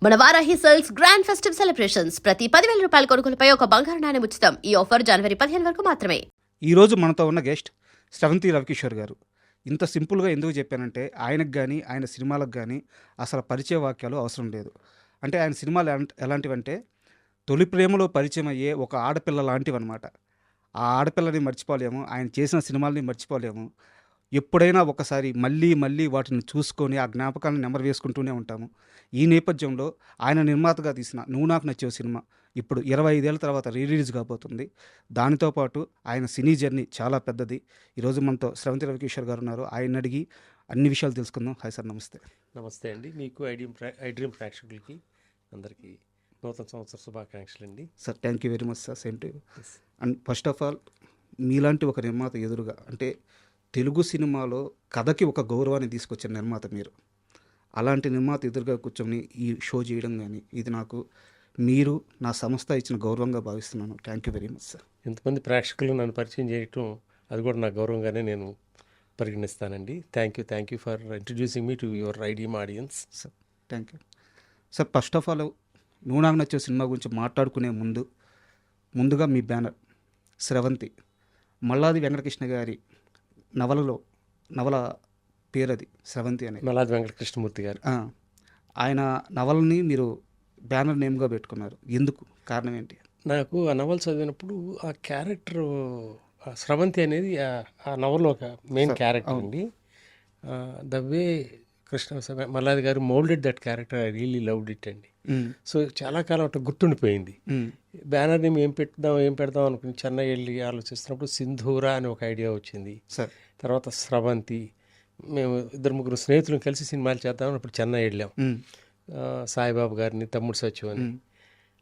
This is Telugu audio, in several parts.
మన Varahi sales grand festive celebrations ప్రతి 10,000 రూపాయల కొనుగోలుపై ఒక బంగారు నాణెం ఉచితం. ఈ ఆఫర్ జనవరి 15 వరకు మాత్రమే. ఈరోజు మనతో ఉన్న గెస్ట్ శ్రవంతి రవికిషోర్ గారు. ఇంత సింపుల్గా ఎందుకు చెప్పానంటే ఆయనకు కానీ ఆయన సినిమాలకు కానీ అసలు పరిచయ వాక్యాలు అవసరం లేదు. అంటే ఆయన సినిమాలు ఎలాంటివంటే తొలి ప్రేమలో పరిచయం అయ్యే ఒక ఆడపిల్ల లాంటివి అనమాట. ఆ ఆడపిల్లని మర్చిపోలేము, ఆయన చేసిన సినిమాలని మర్చిపోలేము. ఎప్పుడైనా ఒకసారి మళ్ళీ మళ్ళీ వాటిని చూసుకొని ఆ జ్ఞాపకాలను నెమరు వేసుకుంటూనే ఉంటాము. ఈ నేపథ్యంలో ఆయన నిర్మాతగా తీసిన నువ్వు నాకు నచ్చే సినిమా ఇప్పుడు 25 ఏళ్ళ తర్వాత రిలీజ్ కాబోతుంది. దానితో పాటు ఆయన సినీ జర్నీ చాలా పెద్దది. ఈరోజు మనతో శ్రవంతి రవికిషోర్ గారు ఉన్నారు. ఆయన అడిగి అన్ని విషయాలు తెలుసుకుందాం. హాయ్ సార్, నమస్తే. నమస్తే అండి. మీకు ఐడ్రీమ్ ప్రేక్షకులకి అందరికీ నూతన సంవత్సర శుభాకాంక్షలు అండి. Sir thank you very much sir, same to you. And first of all మీలాంటి ఒక నిర్మాత ఎదురుగా అంటే తెలుగు సినిమాలో కథకి ఒక గౌరవాన్ని తీసుకొచ్చిన నిర్మాత మీరు. అలాంటి నిర్మాత ఎదురుగా కూర్చొని ఈ షో చేయడం కానీ ఇది నాకు మీరు నా సంస్థ ఇచ్చిన గౌరవంగా భావిస్తున్నాను. Thank you very much sir. ఎంతమంది ప్రేక్షకులు నన్ను పరిచయం చేయటం అది కూడా నా గౌరవంగానే నేను పరిగణిస్తానండి. Thank you for introducing me to your iDream audience. Sir thank you sir. First of all నువ్వు నాకు నచ్చే సినిమా గురించి మాట్లాడుకునే ముందుగా మీ బ్యానర్ శ్రవంతి, మల్లాది వెంకటకృష్ణ గారి నవల పేరు అది శ్రవంతి అని. మల్లాది వెంకటకృష్ణమూర్తి గారు ఆయన నవలని మీరు బ్యానర్ నేమ్గా పెట్టుకున్నారు. ఎందుకు, కారణం ఏంటి? నాకు ఆ నవల చదివినప్పుడు ఆ క్యారెక్టర్ స్రవంతి అనేది ఆ నవల్లో ఒక మెయిన్ క్యారెక్టర్ అండి. ద వే మల్లాది గారు moulded that character, I really loved it అండి. సో చాలా కాలం అట్లా గుర్తుండిపోయింది. బ్యానర్ నేమ్ ఏం పెడదాం అనుకుని చెన్నై వెళ్ళి ఆలోచిస్తున్నప్పుడు సింధూరా అని ఒక ఐడియా వచ్చింది. తర్వాత స్రవంతి. మేము 2-3 స్నేహితులను కలిసి సినిమాలు చేద్దామని అప్పుడు చెన్నై వెళ్ళాం. సాయిబాబు గారిని, తమ్ముడు సత్యం అని.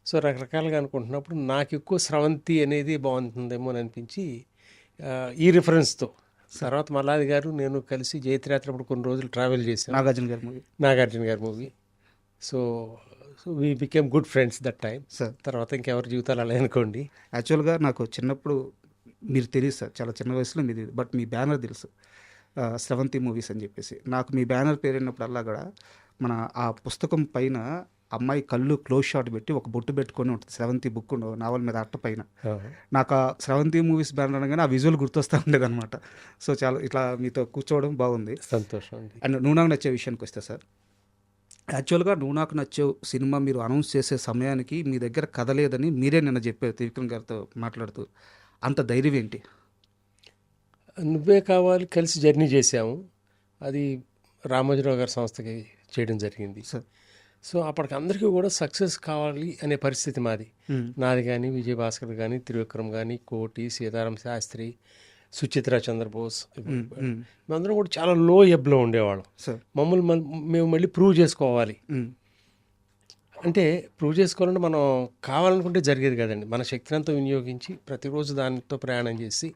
సో రకరకాలుగా అనుకుంటున్నప్పుడు నాకు ఎక్కువ స్రవంతి అనేది బాగుంటుందేమో అని అనిపించి ఈ రిఫరెన్స్తో తర్వాత మల్లాది గారు నేను కలిసి జయత్రయాత్రప్పుడు కొన్ని రోజులు ట్రావెల్ చేశాను. నాగార్జున గారి movie. So we became good friends that time. తర్వాత ఇంకెవరి జీవితాలు అలా అనుకోండి. యాక్చువల్గా నాకు చిన్నప్పుడు మీరు తెలియదు సార్, చాలా చిన్న వయసులో మీది, బట్ మీ బ్యానర్ తెలుసు శ్రవంతి మూవీస్ అని చెప్పేసి. నాకు మీ బ్యానర్ పేరున్నప్పుడల్లా కూడా మన ఆ పుస్తకం పైన అమ్మాయి కళ్ళు క్లోజ్ షాట్ పెట్టి ఒక బొట్టు పెట్టుకొని ఉంటుంది, శ్రవంతి బుక్ నావల్ మీద అట్ట పైన. నాకు ఆ శ్రవంతి మూవీస్ బ్యానర్ అనగానే ఆ విజువల్ గుర్తొస్తూ ఉండేది అనమాట. సో చాలా ఇట్లా మీతో కూర్చోవడం బాగుంది, సంతోషం. అండ్ నువ్వు నాకు నచ్చే విషయానికి వస్తే సార్, యాక్చువల్గా నువ్వు నాకు నచ్చే సినిమా మీరు అనౌన్స్ చేసే సమయానికి మీ దగ్గర కథ లేదని మీరే నిన్న చెప్పారు త్రివిక్రమ్ గారితో మాట్లాడుతూ. అంత ధైర్యం ఏంటి? నువ్వే కావాలి కలిసి జర్నీ చేసాము. అది రామోజీరావు గారి సంస్థకి చేయడం జరిగింది. సో అప్పటికి అందరికీ కూడా సక్సెస్ కావాలి అనే పరిస్థితి మాది. నాది కానీ, విజయభాస్కర్ కానీ, త్రివిక్రమ్ కానీ, కోటి, సీతారాం శాస్త్రి, సుచిత్ర చంద్రబోస్, మేమందరం కూడా చాలా లో ఎబ్లో ఉండేవాళ్ళం. మేము మళ్ళీ ప్రూవ్ చేసుకోవాలి. అంటే ప్రూవ్ చేసుకోవాలంటే మనం కావాలనుకుంటే జరిగేది కదండి. మన శక్తినంతా వినియోగించి ప్రతిరోజు దానితో ప్రయాణం చేసి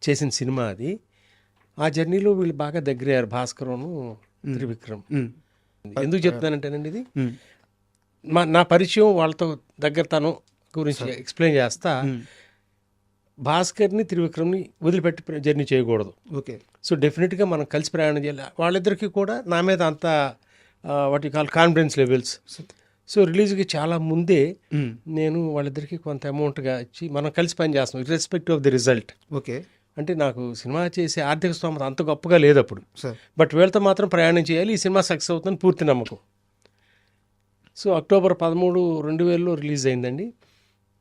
చేసిన సినిమా అది. ఆ జర్నీలో వీళ్ళు బాగా దగ్గరయ్యారు, భాస్కరును, త్రివిక్రమ్. ఎందుకు చెప్తానంటేనండి, ఇది నా పరిచయం వాళ్ళతో దగ్గరతనం గురించి ఎక్స్ప్లెయిన్ చేస్తా. భాస్కర్ని, త్రివిక్రమ్ని వదిలిపెట్టి జర్నీ చేయకూడదు. ఓకే. సో డెఫినెట్గా మనం కలిసి ప్రయాణం చేయాలి. వాళ్ళిద్దరికీ కూడా నా మీద అంత వాటి కాల్ కాన్ఫిడెన్స్ లెవెల్స్. సో రిలీజ్కి చాలా ముందే నేను వాళ్ళిద్దరికీ కొంత అమౌంట్గా ఇచ్చి మనం కలిసి పని చేస్తాం irrespective of the result. Okay. అంటే నాకు సినిమా చేసే ఆర్థిక స్తోమత అంత గొప్పగా లేదు అప్పుడు, బట్ వీళ్ళతో మాత్రం ప్రయాణం చేయాలి, ఈ సినిమా సక్సెస్ అవుతుందని పూర్తి నమ్మకం. సో అక్టోబర్ 13, 2000 రిలీజ్ అయిందండి.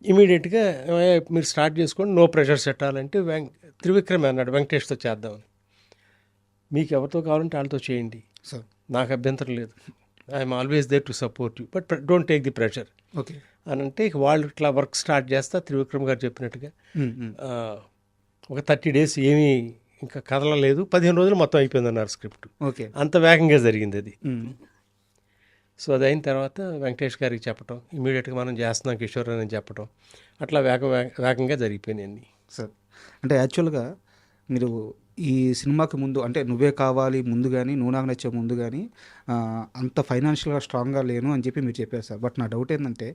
ఇమీడియట్గా మీరు స్టార్ట్ చేసుకోండి, నో ప్రెషర్ పెట్టాలంటే త్రివిక్రమ్ అన్నాడు వెంకటేష్తో చేద్దామని. మీకు ఎవరితో కావాలంటే వాళ్ళతో చేయండి, నాకు అభ్యంతరం లేదు, I'm always there to support you, but don't take the pressure. Okay అని అంటే వాళ్ళు ఇట్లా వర్క్ స్టార్ట్ చేస్తా. త్రివిక్రమ్ గారు చెప్పినట్టుగా ఒక 30 days ఏమీ ఇంకా కదలలేదు, 15 రోజులు మొత్తం అయిపోయింది అన్నారు స్క్రిప్ట్. ఓకే. అంత వేగంగా జరిగింది అది. సో అది అయిన తర్వాత వెంకటేష్ గారికి చెప్పటం, ఇమీడియట్గా మనం చేస్తున్నాం కిషోర్ అని చెప్పటం, అట్లా వేగంగా జరిగిపోయినాయి సార్. అంటే యాక్చువల్గా మీరు ఈ సినిమాకి ముందు అంటే నువ్వే కావాలి ముందు కానీ, నువ్వు నాకు నచ్చే ముందు కానీ అంత ఫైనాన్షియల్గా స్ట్రాంగ్గా లేను అని చెప్పి మీరు చెప్పారు సార్. బట్ నా డౌట్ ఏంటంటే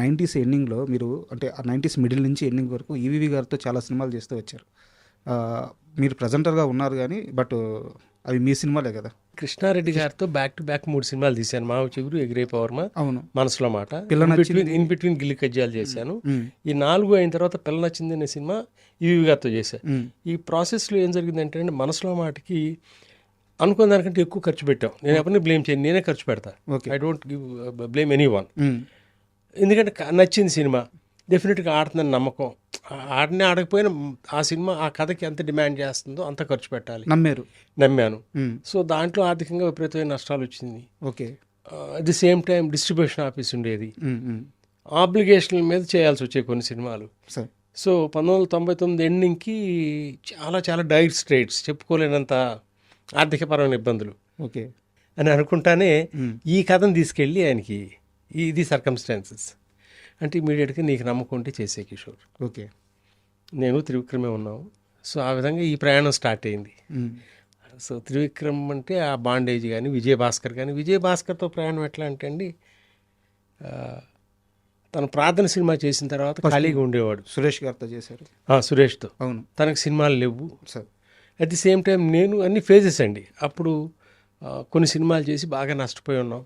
90s ఎండింగ్లో మీరు అంటే ఆ 90s మిడిల్ నుంచి ఎండింగ్ వరకు ఈవీవి గారితో చాలా సినిమాలు చేస్తూ వచ్చారు. మీరు ప్రజెంటర్గా ఉన్నారు కానీ, బట్ అవి మీ సినిమాలే కదా. కృష్ణారెడ్డి గారితో బ్యాక్ టు బ్యాక్ 3 సినిమాలు తీశాను. మావ చిగురు, ఎగిరే పవర్మ, అవును. మనసులో మాట. పిల్ల నచ్చింది. ఇన్ బిట్వీన్ గిల్లి కజ్జాలు చేశాను. మ్మ్. ఈ 4 అయిన తర్వాత పిల్ల నచ్చింది అనే సినిమా ఈవి గారితో చేశాను. మ్మ్. ఈ ప్రాసెస్లో ఏం జరిగిందంటే అండి, మనసులో మాటకి అనుకున్న దానికంటే ఎక్కువ ఖర్చు పెట్టాం. నేను ఎవరిని బ్లేమ్ చేయను, నేనే ఖర్చు పెడతా. Okay. I don't give blame any one. మ్మ్. ఎందుకంటే నచ్చింది సినిమా, డెఫినెట్గా ఆడుతుందని నమ్మకం. ఆడకపోయినా ఆ సినిమా ఆ కథకి ఎంత డిమాండ్ చేస్తుందో అంత ఖర్చు పెట్టాలి, నమ్మాను. మ్మ్. సో దాంట్లో ఆర్థికంగా విపరీతమైన నష్టాలు వచ్చింది. Okay. At the same time distribution office ఉండేది, మ్మ్. మ్మ్. ఆబ్లిగేషన్ల మీద చేయాల్సి వచ్చాయి కొన్ని సినిమాలు. సరే. సో 1999 ఎండింగ్కి చాలా డైర్ స్ట్రేట్స్, చెప్పుకోలేనంత ఆర్థికపరమైన ఇబ్బందులు ఓకే. అని అనుకుంటానే మ్మ్. ఈ కథను తీసుకెళ్ళి ఆయనకి ఇది సర్కమ్స్టాన్సెస్ అంటే ఇమీడియట్గా నీకు నమ్మకం ఉంటే చేసే కిషోర్, ఓకే. నేను త్రివిక్రమే ఉన్నాము. సో ఆ విధంగా ఈ ప్రయాణం స్టార్ట్ అయింది. మ్మ్. సో త్రివిక్రమ్ అంటే ఆ బాండేజ్ కానీ, విజయభాస్కర్ కానీ. విజయభాస్కర్తో ప్రయాణం ఎట్లా అంటే అండి, తను ప్రార్థన సినిమా చేసిన తర్వాత ఖాళీగా ఉండేవాడు. సురేష్ గారితో చేశారు. సురేష్తో. అవును. తనకు సినిమాలు లేవు. Sir. At the same time నేను అన్ని ఫేజెస్ అండి. అప్పుడు కొన్ని సినిమాలు చేసి బాగా నష్టపోయి ఉన్నాం.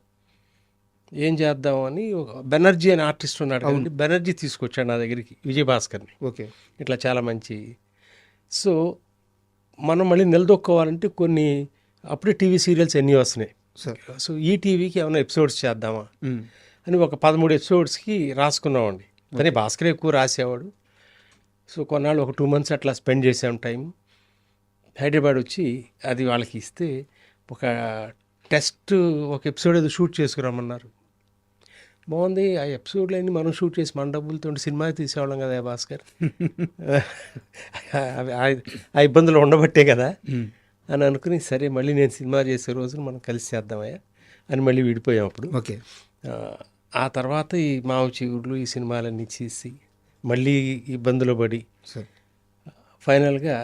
ఏం చేద్దామని బెనర్జీ అనే ఆర్టిస్ట్ ఉన్నాడు కదండి, బెనర్జీ తీసుకొచ్చాడు నా దగ్గరికి విజయభాస్కర్ని. ఓకే. ఇట్లా చాలా మంచి. సో మనం మళ్ళీ నిలదొక్కోవాలంటే కొన్ని అప్పుడే టీవీ సీరియల్స్ ఎన్ని వస్తున్నాయి. సార్. సో ఈ టీవీకి ఏమైనా ఎపిసోడ్స్ చేద్దామా మ్మ్. అని ఒక 13 ఎపిసోడ్స్కి రాసుకున్నామండి. కానీ భాస్కర్ ఎక్కువ రాసేవాడు. సో కొన్నాళ్ళు ఒక 2 months అట్లా స్పెండ్ చేసాం టైం. హైదరాబాద్ వచ్చి అది వాళ్ళకి ఇస్తే ఒక టెస్ట్ ఒక ఎపిసోడ్ ఏదో షూట్ చేసుకురామన్నారు. బాగుంది, ఆ ఎపిసోడ్లో అన్ని మనం షూట్ చేసి మన డబ్బులతో సినిమా తీసేవాళ్ళం కదా భాస్కర్, ఆ ఇబ్బందులు ఉండబట్టే కదా అని అనుకుని, సరే మళ్ళీ నేను సినిమా చేసే రోజున మనం కలిసి చేద్దామయ్యా అని మళ్ళీ విడిపోయాం అప్పుడు. ఓకే. ఆ తర్వాత ఈ మావ చిగురులు ఈ సినిమాలన్నీ చేసి మళ్ళీ ఇబ్బందులు పడి ఫైనల్గా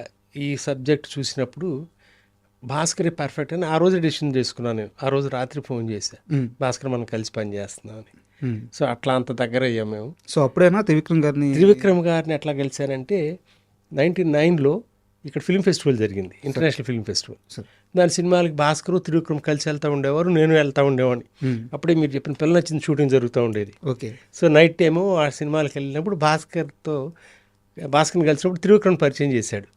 ఈ సబ్జెక్ట్ చూసినప్పుడు భాస్కరే పర్ఫెక్ట్ అని ఆ రోజు డెసిషన్ చేసుకున్నాను నేను. ఆ రోజు రాత్రి ఫోన్ చేశాను, భాస్కర్ మనం కలిసి పని చేస్తున్నామని. సో అట్లా అంత దగ్గర అయ్యాం మేము. సో అప్పుడైనా త్రివిక్రమ్ గారిని ఎట్లా కలిశానంటే 99లో ఇక్కడ ఫిల్మ్ ఫెస్టివల్ జరిగింది, ఇంటర్నేషనల్ ఫిల్మ్ ఫెస్టివల్. దాని సినిమాలకి భాస్కర్ త్రివిక్రమ్ కలిసి వెళ్తూ ఉండేవారు, నేను వెళ్తూ ఉండేవాడిని. అప్పుడే మీరు చెప్పిన పిల్ల నచ్చిన షూటింగ్ జరుగుతూ ఉండేది. ఓకే. సో నైట్ టైము ఆ సినిమాలకు వెళ్ళినప్పుడు భాస్కర్ని కలిసినప్పుడు త్రివిక్రమ్ పరిచయం చేశాడు.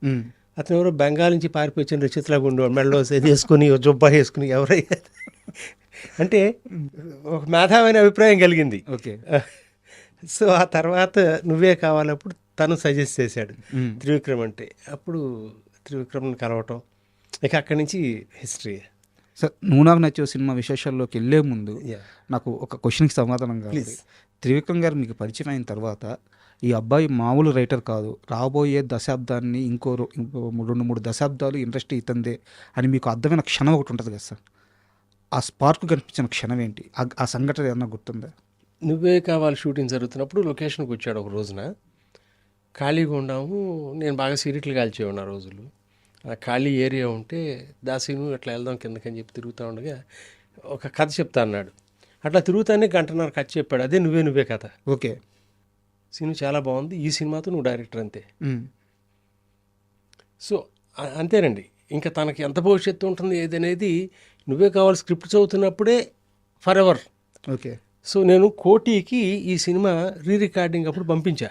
అతను ఎవరో బెంగాల్ నుంచి పారిపోయి వచ్చిన రచితలాగా ఉండేవాడు, మెడలో వేసుకుని జొబ్బా వేసుకుని. ఎవరయ్యా అంటే ఒక మేధావైన అభిప్రాయం కలిగింది. ఓకే. సో ఆ తర్వాత నువ్వే కావాలప్పుడు తను సజెస్ట్ చేశాడు త్రివిక్రమ్ అంటే. అప్పుడు త్రివిక్రమ్ని కలవటం, ఇక అక్కడి నుంచి హిస్టరీ. సార్, నువ్వు నాకు నచ్చే సినిమా విశేషాల్లోకి వెళ్ళే ముందు నాకు ఒక క్వశ్చన్కి సమాధానం కావాలి. త్రివిక్రమ్ గారు మీకు పరిచయం అయిన తర్వాత ఈ అబ్బాయి మామూలు రైటర్ కాదు, రాబోయే దశాబ్దాన్ని ఇంకో 2-3 దశాబ్దాలు ఇండస్ట్రీ ఇతందే అని మీకు అర్థమైన క్షణం ఒకటి ఉంటుంది కదా సార్, ఆ స్పార్క్ కనిపించిన క్షణం ఏంటి? ఆ సంఘటన ఏమన్నా గుర్తుందా? నువ్వే కావాలి షూటింగ్ జరుగుతున్నప్పుడు లొకేషన్కి వచ్చాడు ఒక రోజున. ఖాళీగా ఉన్నాము, నేను బాగా సిగరెట్లు కాల్చేవాడు ఆ రోజులు. ఆ ఖాళీ ఏరియా ఉంటే దాసీను అట్లా వెళ్దాం కిందకని చెప్పి తిరుగుతూ ఉండగా ఒక కథ చెప్తా అన్నాడు. అట్లా తిరుగుతానే 1.5 కథ చెప్పాడు. అదే నువ్వే కథ. ఓకే. సినిమా చాలా బాగుంది, ఈ సినిమాతో నువ్వు డైరెక్టర్ అంతే. సో అంతేనండి, ఇంకా తనకి ఎంత భవిష్యత్తు ఉంటుంది ఏదనేది నువ్వే కావాలి స్క్రిప్ట్ చదువుతున్నప్పుడే ఫర్ ఎవర్. ఓకే. సో నేను కోటికి ఈ సినిమా రికార్డింగ్ అప్పుడు పంపించా.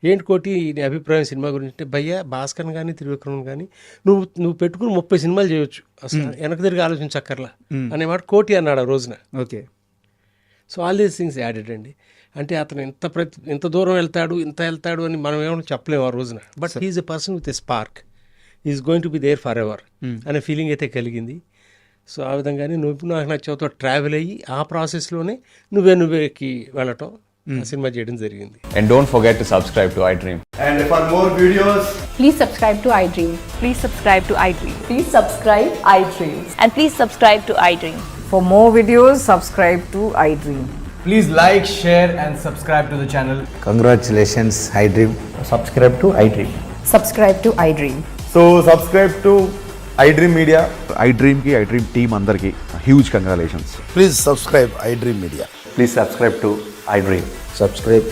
ఏంటి కోటి నీ అభిప్రాయం సినిమా గురించి అంటే, భయ్యా భాస్కర్ కానీ త్రివిక్రమ్ కానీ నువ్వు పెట్టుకుని 30 సినిమాలు చేయొచ్చు, అసలు వెనక తిరిగి ఆలోచించక్కర్లా అనే మాట కోటి అన్నాడు ఆ రోజున. Okay. So all these things added అండి. అంటే అతను ఎంత దూరం వెళ్తాడు అని మనం ఏమైనా చెప్పలేము ఆ రోజున. But he's a person with a spark, is going to be there forever అనే ఫీలింగ్ అయితే కలిగింది. సో ఆ విధంగానే నువ్వు నాకు నచ్చవుతో ట్రావెల్ అయ్యి ఆ ప్రాసెస్లోనే నువ్వేకి వెళ్ళటం, ఆ సినిమా చేయడం జరిగింది. And don't forget to subscribe to iDream. And for more videos, Please subscribe to iDream. Please subscribe to iDream. Please subscribe iDream. And please subscribe to iDream. For more videos, subscribe to iDream. please like, share and subscribe to the channel. Congratulations, iDream. Subscribe to iDream. Subscribe to iDream. So subscribe to iDream Media. iDream ki iDream team andarki huge congratulations. Please subscribe iDream Media. Please subscribe to iDream. Subscribe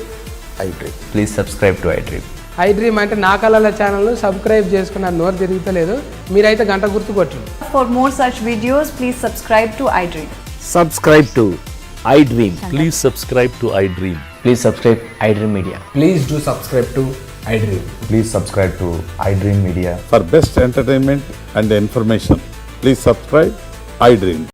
iDream. Please subscribe to iDream. I dream అంటే నా కళల ఛానల్ను సబ్స్క్రైబ్ చేసుకున్న నోరు తిరుగుతలేదు, మీరైతే గంట గుర్తు కొట్టండి. For more such videos, please subscribe to iDream. Subscribe to iDream. Please subscribe to iDream. Please subscribe iDream Media. Please do subscribe to iDream. Please subscribe to iDream Media. For best entertainment and information, please subscribe iDream.